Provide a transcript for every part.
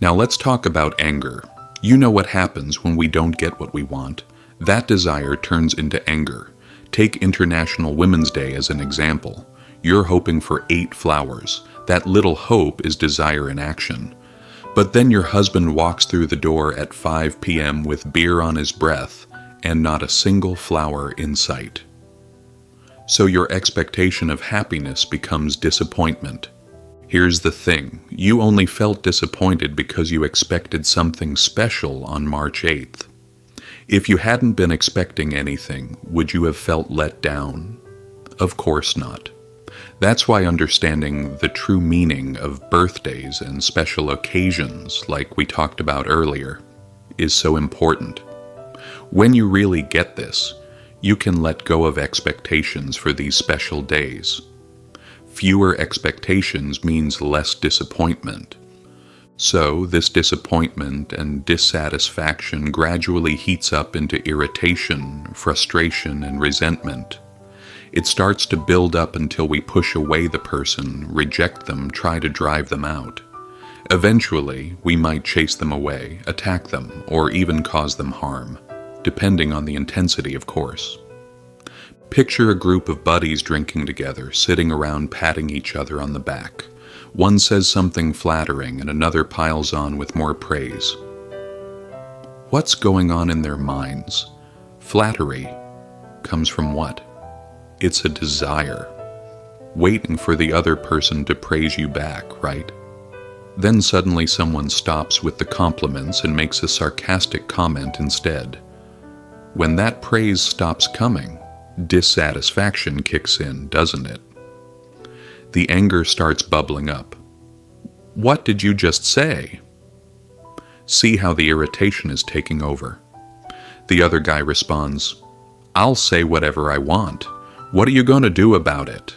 Now let's talk about anger. You know what happens when we don't get what we want. That desire turns into anger. Take International Women's Day as an example. You're hoping for 8 flowers. That little hope is desire in action. But then your husband walks through the door at 5 p.m. with beer on his breath and not a single flower in sight. So your expectation of happiness becomes disappointment. Here's the thing, you only felt disappointed because you expected something special on March 8th. If you hadn't been expecting anything, would you have felt let down? Of course not. That's why understanding the true meaning of birthdays and special occasions, like we talked about earlier, is so important. When you really get this, you can let go of expectations for these special days. Fewer expectations means less disappointment. So this disappointment and dissatisfaction gradually heats up into irritation, frustration, and resentment. It starts to build up until we push away the person, reject them, try to drive them out. Eventually, we might chase them away, attack them, or even cause them harm, depending on the intensity, of course. Picture a group of buddies drinking together, sitting around patting each other on the back. One says something flattering and another piles on with more praise. What's going on in their minds? Flattery comes from what? It's a desire, waiting for the other person to praise you back, right? Then suddenly someone stops with the compliments and makes a sarcastic comment instead. When that praise stops coming, dissatisfaction kicks in, doesn't it? The anger starts bubbling up. What did you just say? See how the irritation is taking over. The other guy responds, I'll say whatever I want. What are you going to do about it?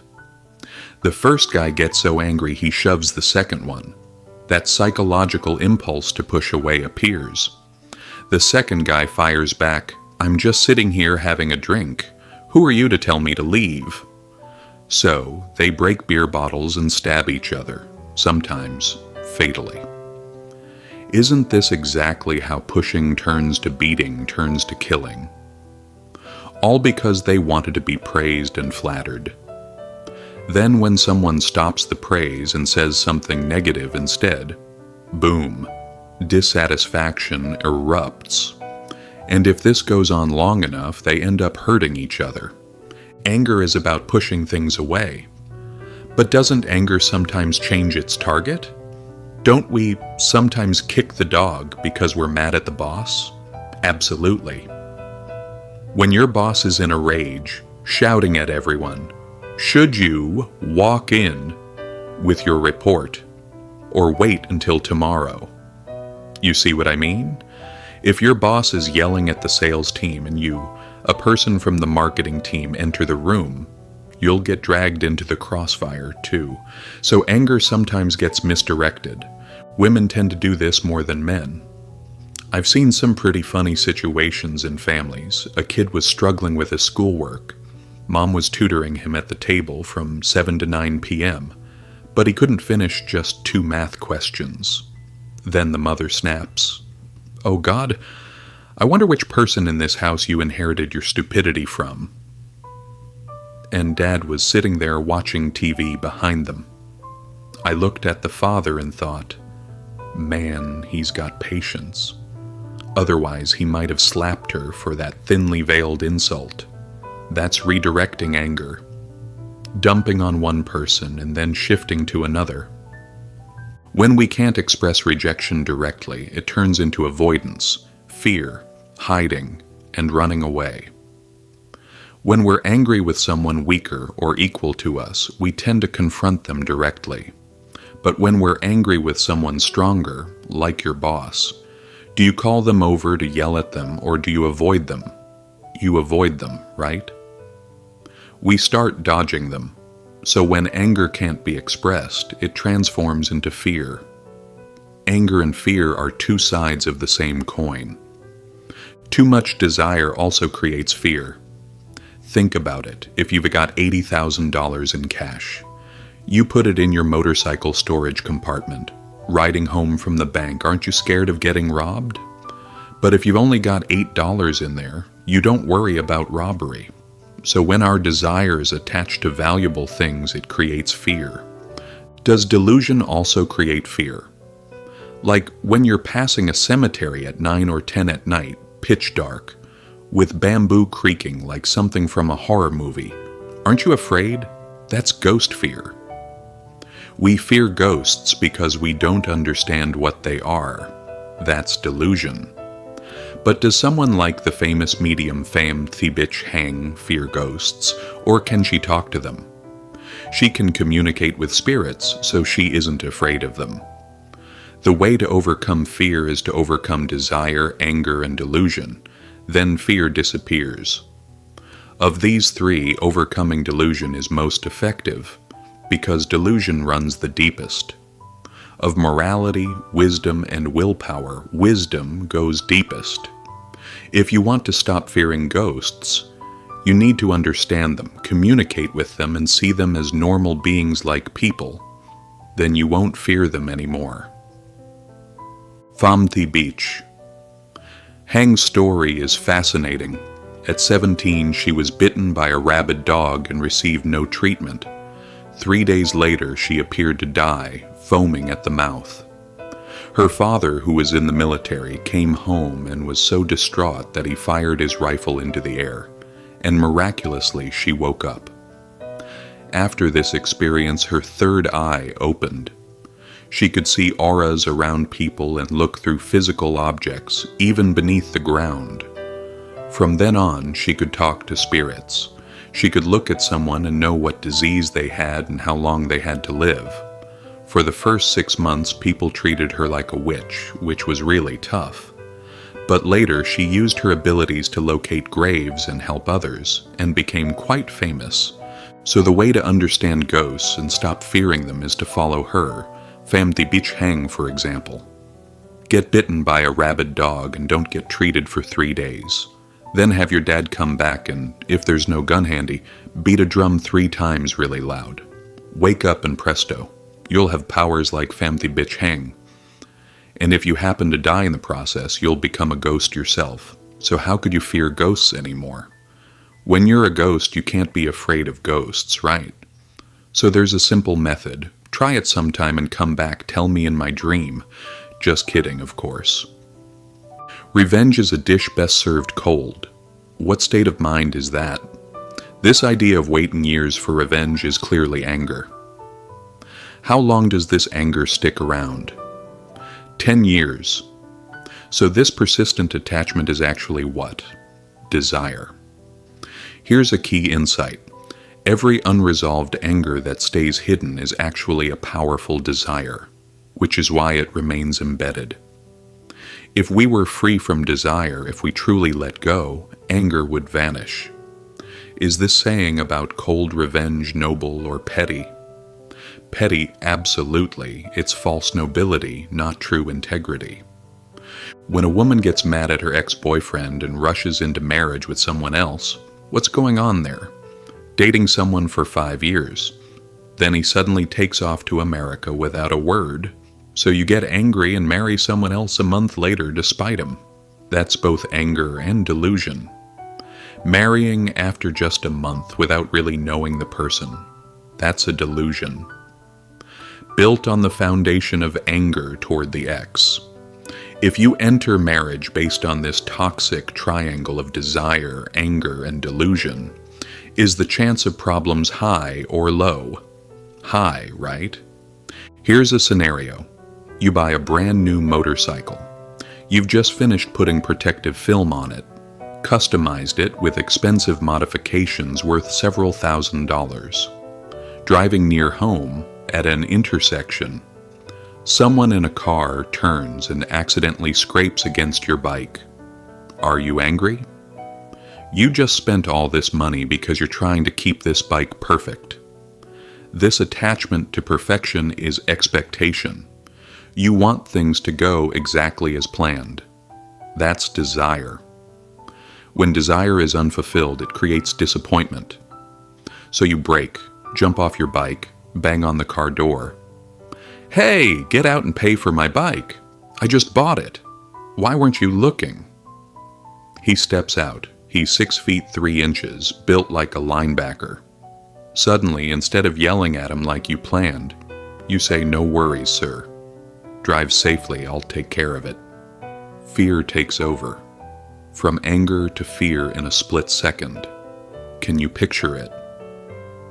The first guy gets so angry he shoves the second one. That psychological impulse to push away appears. The second guy fires back, I'm just sitting here having a drink. Who are you to tell me to leave? So they break beer bottles and stab each other, sometimes fatally. Isn't this exactly how pushing turns to beating turns to killing? All because they wanted to be praised and flattered. Then when someone stops the praise and says something negative instead, boom, dissatisfaction erupts. And if this goes on long enough, they end up hurting each other. Anger is about pushing things away. But doesn't anger sometimes change its target? Don't we sometimes kick the dog because we're mad at the boss? Absolutely. When your boss is in a rage, shouting at everyone, should you walk in with your report or wait until tomorrow? You see what I mean? If your boss is yelling at the sales team and you, a person from the marketing team, enter the room, you'll get dragged into the crossfire too. So anger sometimes gets misdirected. Women tend to do this more than men. I've seen some pretty funny situations in families. A kid was struggling with his schoolwork. Mom was tutoring him at the table from 7 to 9 p.m., but he couldn't finish just 2 math questions. Then the mother snaps, "Oh God, I wonder which person in this house you inherited your stupidity from." And Dad was sitting there watching TV behind them. I looked at the father and thought, man, he's got patience. Otherwise, he might have slapped her for that thinly veiled insult. That's redirecting anger, dumping on one person and then shifting to another. When we can't express rejection directly, it turns into avoidance, fear, hiding, and running away. When we're angry with someone weaker or equal to us, we tend to confront them directly. But when we're angry with someone stronger, like your boss, do you call them over to yell at them, or do you avoid them? You avoid them, right? We start dodging them. So when anger can't be expressed, it transforms into fear. Anger and fear are 2 sides of the same coin. Too much desire also creates fear. Think about it. If you've got $80,000 in cash, you put it in your motorcycle storage compartment, Riding home from the bank, aren't you scared of getting robbed? But if you've only got $8 in there, you don't worry about robbery. So when our desire is attached to valuable things, it creates fear. Does delusion also create fear? Like when you're passing a cemetery at 9 or 10 at night, pitch dark, with bamboo creaking like something from a horror movie. Aren't you afraid? That's ghost fear. We fear ghosts because we don't understand what they are. That's delusion. But does someone like the famous medium Pham Thi Bich Hang fear ghosts, or can she talk to them? She can communicate with spirits, so she isn't afraid of them. The way to overcome fear is to overcome desire, anger, and delusion. Then fear disappears. Of these three, overcoming delusion is most effective, because delusion runs the deepest. Of morality, wisdom, and willpower, wisdom goes deepest. If you want to stop fearing ghosts, you need to understand them, communicate with them, and see them as normal beings like people. Then you won't fear them anymore. Pham Thi Bich. Hang's story is fascinating. At 17, she was bitten by a rabid dog and received no treatment. 3 days later, she appeared to die, foaming at the mouth. Her father, who was in the military, came home and was so distraught that he fired his rifle into the air, and miraculously she woke up. After this experience, her third eye opened. She could see auras around people and look through physical objects, even beneath the ground. From then on, she could talk to spirits. She could look at someone and know what disease they had and how long they had to live. For the first 6 months, people treated her like a witch, which was really tough. But later, she used her abilities to locate graves and help others, and became quite famous. So the way to understand ghosts and stop fearing them is to follow her, Pham Thi Bich Hang, for example. Get bitten by a rabid dog and don't get treated for 3 days. Then have your dad come back and, if there's no gun handy, beat a drum 3 times really loud. Wake up and presto, you'll have powers like Pham Thi Bich Hang. And if you happen to die in the process, you'll become a ghost yourself. So how could you fear ghosts anymore? When you're a ghost, you can't be afraid of ghosts, right? So there's a simple method. Try it sometime and come back, tell me in my dream. Just kidding, of course. Revenge is a dish best served cold. What state of mind is that? This idea of waiting years for revenge is clearly anger. How long does this anger stick around? 10 years. So this persistent attachment is actually what? Desire. Here's a key insight. Every unresolved anger that stays hidden is actually a powerful desire, which is why it remains embedded. If we were free from desire, if we truly let go, anger would vanish. Is this saying about cold revenge noble or petty? Petty, absolutely. It's false nobility, not true integrity. When a woman gets mad at her ex-boyfriend and rushes into marriage with someone else, what's going on there? Dating someone for 5 years. Then he suddenly takes off to America without a word, so you get angry and marry someone else a month later despite him. That's both anger and delusion. Marrying after just a month without really knowing the person, that's a delusion. Built on the foundation of anger toward the ex. If you enter marriage based on this toxic triangle of desire, anger, and delusion, is the chance of problems high or low? High, right? Here's a scenario. You buy a brand new motorcycle. You've just finished putting protective film on it, customized it with expensive modifications worth several $1,000s. Driving near home, at an intersection, someone in a car turns and accidentally scrapes against your bike. Are you angry? You just spent all this money because you're trying to keep this bike perfect. This attachment to perfection is expectation. You want things to go exactly as planned. That's desire. When desire is unfulfilled, it creates disappointment. So you brake, jump off your bike, bang on the car door. Hey, get out and pay for my bike. I just bought it. Why weren't you looking? He steps out. He's 6 feet 3 inches, built like a linebacker. Suddenly, instead of yelling at him like you planned, you say, "No worries, sir. Drive safely, I'll take care of it." Fear takes over. From anger to fear in a split second. Can you picture it?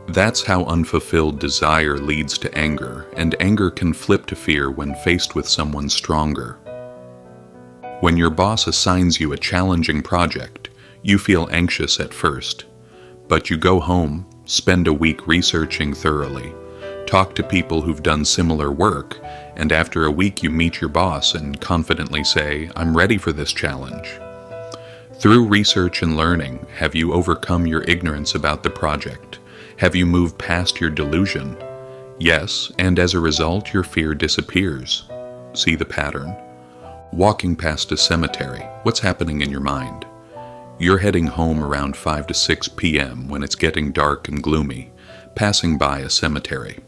That's how unfulfilled desire leads to anger, and anger can flip to fear when faced with someone stronger. When your boss assigns you a challenging project, you feel anxious at first, but you go home, spend a week researching thoroughly, talk to people who've done similar work, and after a week you meet your boss and confidently say, "I'm ready for this challenge." Through research and learning, have you overcome your ignorance about the project? Have you moved past your delusion? Yes, and as a result, your fear disappears. See the pattern? Walking past a cemetery, what's happening in your mind? You're heading home around 5 to 6 p.m. when it's getting dark and gloomy, passing by a cemetery.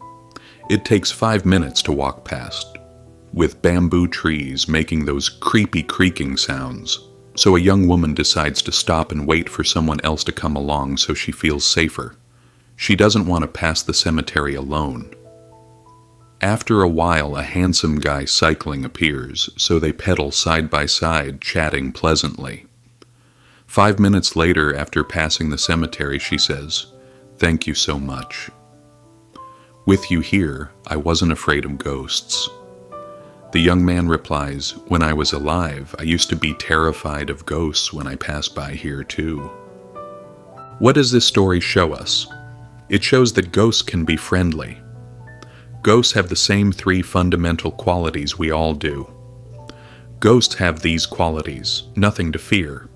It takes 5 minutes to walk past, with bamboo trees making those creepy creaking sounds. So a young woman decides to stop and wait for someone else to come along so she feels safer. She doesn't want to pass the cemetery alone. After a while, a handsome guy cycling appears, so they pedal side by side, chatting pleasantly. 5 minutes later, after passing the cemetery, she says, "Thank you so much. With you here, I wasn't afraid of ghosts." The young man replies, "When I was alive, I used to be terrified of ghosts when I passed by here too." What does this story show us? It shows that ghosts can be friendly. Ghosts have the same 3 fundamental qualities we all do. Ghosts have these qualities, nothing to fear.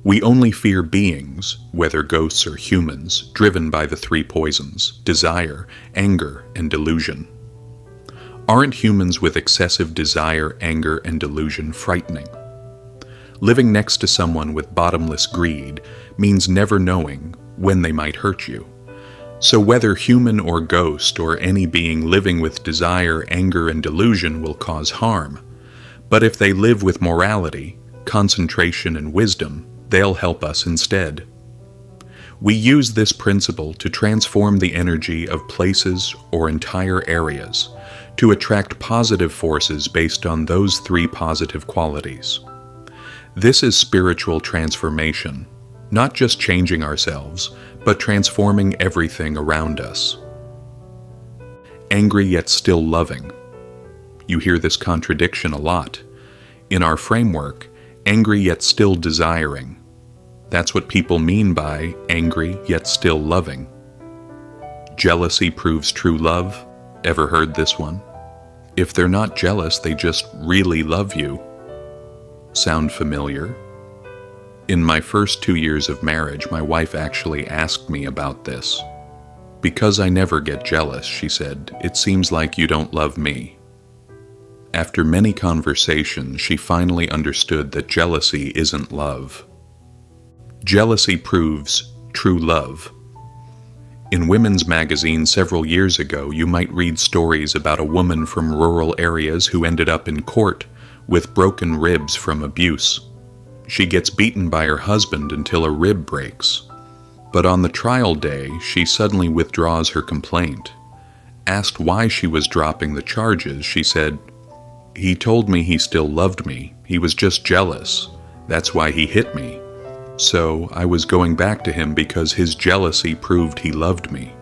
We only fear beings, whether ghosts or humans, driven by the 3 poisons: desire, anger, and delusion. Aren't humans with excessive desire, anger, and delusion frightening? Living next to someone with bottomless greed means never knowing when they might hurt you. So whether human or ghost or any being living with desire, anger, and delusion will cause harm. But if they live with morality, concentration, and wisdom, they'll help us instead. We use this principle to transform the energy of places or entire areas to attract positive forces based on those 3 positive qualities. This is spiritual transformation, not just changing ourselves, but transforming everything around us. Angry yet still loving. You hear this contradiction a lot. In our framework, angry yet still desiring. That's what people mean by angry yet still loving. Jealousy proves true love. Ever heard this one? If they're not jealous, they just really love you. Sound familiar? In my first 2 years of marriage, my wife actually asked me about this. "Because I never get jealous," she said, "it seems like you don't love me." After many conversations, she finally understood that jealousy isn't love. Jealousy proves true love. In women's magazine several years ago, you might read stories about a woman from rural areas who ended up in court with broken ribs from abuse. She gets beaten by her husband until a rib breaks. But on the trial day, she suddenly withdraws her complaint. Asked why she was dropping the charges, she said, "He told me he still loved me. He was just jealous. That's why he hit me. So I was going back to him because his jealousy proved he loved me."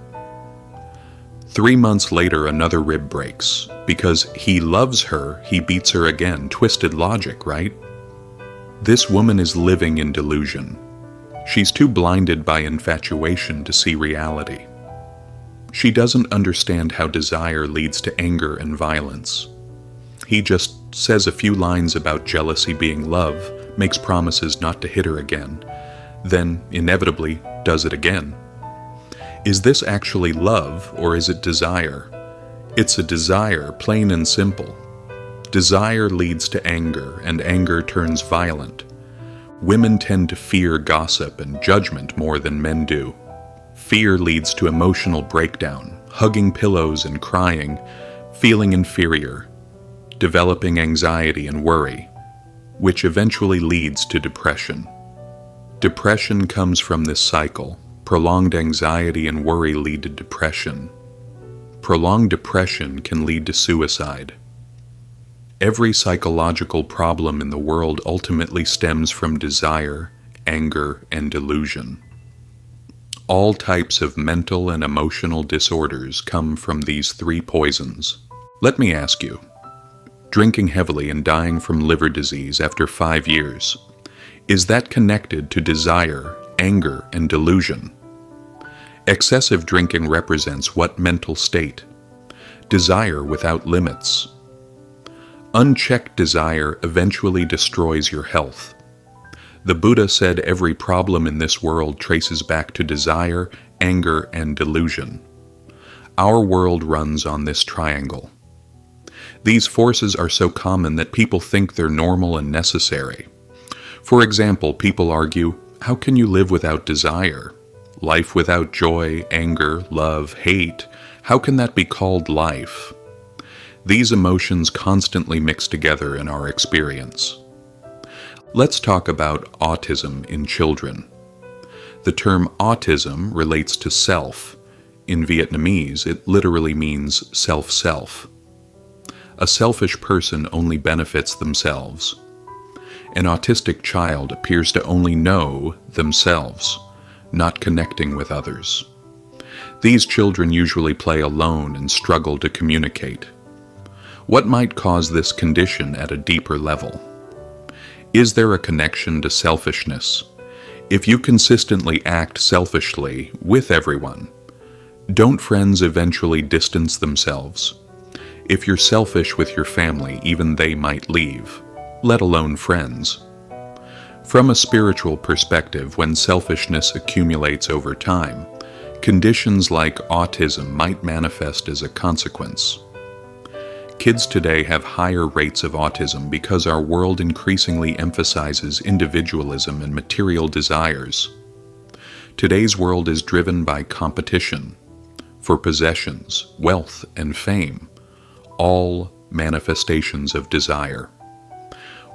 3 months later, another rib breaks. Because he loves her, he beats her again. Twisted logic, right? This woman is living in delusion. She's too blinded by infatuation to see reality. She doesn't understand how desire leads to anger and violence. He just says a few lines about jealousy being love, makes promises not to hit her again, then inevitably does it again. Is this actually love, or is it desire? It's a desire, plain and simple. Desire leads to anger, and anger turns violent. Women tend to fear gossip and judgment more than men do. Fear leads to emotional breakdown, hugging pillows and crying. feeling inferior, developing anxiety and worry, which eventually leads to depression. Depression comes from this cycle. Prolonged anxiety and worry lead to depression. Prolonged depression can lead to suicide. Every psychological problem in the world ultimately stems from desire, anger, and delusion. All types of mental and emotional disorders come from these three poisons. Let me ask you, drinking heavily and dying from liver disease after 5 years, is that connected to desire, anger, and delusion? Excessive drinking represents what mental state? Desire without limits. Unchecked desire eventually destroys your health. The Buddha said every problem in this world traces back to desire, anger, and delusion. Our world runs on this triangle. These forces are so common that people think they're normal and necessary. For example, people argue, how can you live without desire? Life without joy, anger, love, hate, how can that be called life? These emotions constantly mix together in our experience. Let's talk about autism in children. The term autism relates to self. In Vietnamese, it literally means self-self. A selfish person only benefits themselves. An autistic child appears to only know themselves, not connecting with others. These children usually play alone and struggle to communicate. What might cause this condition at a deeper level? Is there a connection to selfishness? If you consistently act selfishly with everyone, don't friends eventually distance themselves? If you're selfish with your family, even they might leave, let alone friends. From a spiritual perspective, when selfishness accumulates over time, conditions like autism might manifest as a consequence. Kids today have higher rates of autism because our world increasingly emphasizes individualism and material desires. Today's world is driven by competition for possessions, wealth, and fame, all manifestations of desire.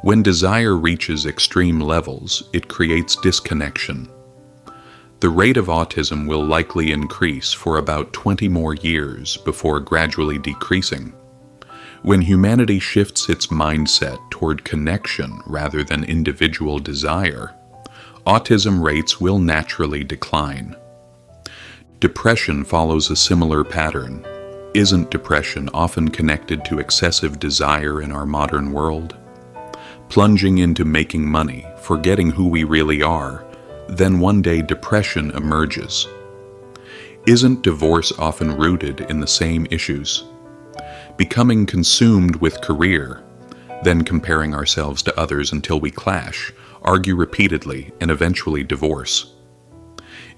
When desire reaches extreme levels, it creates disconnection. The rate of autism will likely increase for about 20 more years before gradually decreasing. When humanity shifts its mindset toward connection rather than individual desire, autism rates will naturally decline. Depression follows a similar pattern. Isn't depression often connected to excessive desire in our modern world? Plunging into making money, forgetting who we really are, then one day depression emerges. Isn't divorce often rooted in the same issues? Becoming consumed with career, then comparing ourselves to others until we clash, argue repeatedly, and eventually divorce.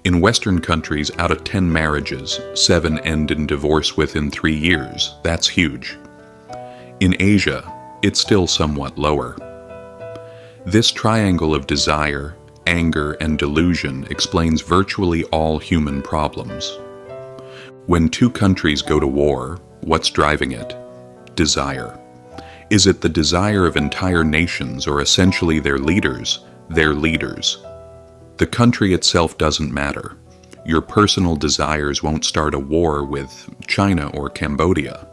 In Western countries, out of 10 marriages, 7 end in divorce within 3 years. That's huge. In Asia, it's still somewhat lower. This triangle of desire, anger, and delusion explains virtually all human problems. When two countries go to war, what's driving it? Desire. Is it the desire of entire nations or essentially their leaders? Their leaders. The country itself doesn't matter. Your personal desires won't start a war with China or Cambodia.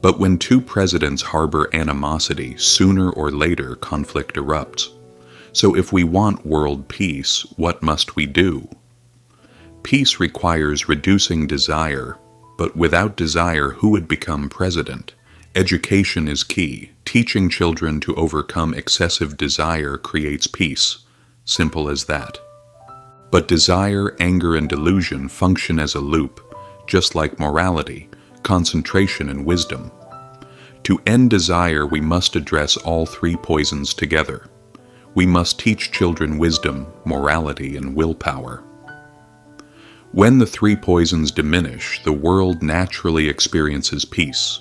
But when two presidents harbor animosity, sooner or later conflict erupts. So if we want world peace, what must we do? Peace requires reducing desire, but without desire, who would become president? Education is key. Teaching children to overcome excessive desire creates peace. Simple as that. But desire, anger, and delusion function as a loop, just like morality, concentration, and wisdom. To end desire, we must address all three poisons together. We must teach children wisdom, morality, and willpower. When the three poisons diminish, the world naturally experiences peace.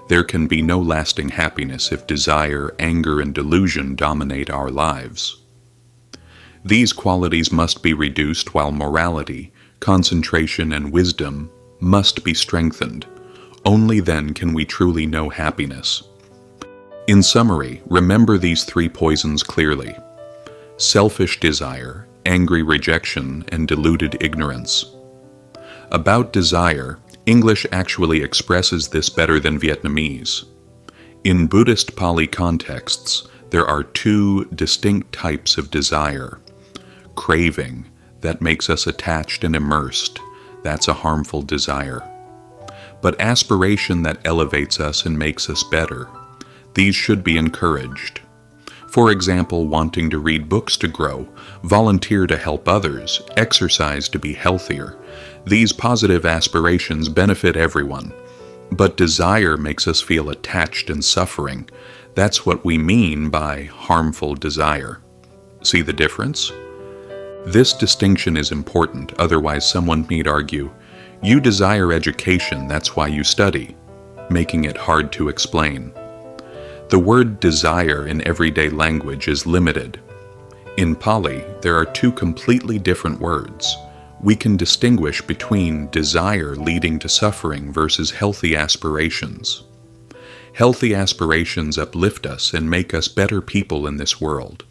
There can be no lasting happiness if desire, anger, and delusion dominate our lives. These qualities must be reduced while morality, concentration, and wisdom must be strengthened. Only then can we truly know happiness. In summary, remember these 3 poisons clearly: selfish desire, angry rejection, and deluded ignorance. About desire, English actually expresses this better than Vietnamese. In Buddhist Pali contexts, there are 2 distinct types of desire. Craving, that makes us attached and immersed, that's a harmful desire. But aspiration that elevates us and makes us better, these should be encouraged. For example, wanting to read books to grow, volunteer to help others, exercise to be healthier. These positive aspirations benefit everyone. But desire makes us feel attached and suffering. That's what we mean by harmful desire. See the difference? This distinction is important, otherwise someone might argue, you desire education, that's why you study, making it hard to explain. The word desire in everyday language is limited. In Pali, there are 2 completely different words. We can distinguish between desire leading to suffering versus healthy aspirations. Healthy aspirations uplift us and make us better people in this world.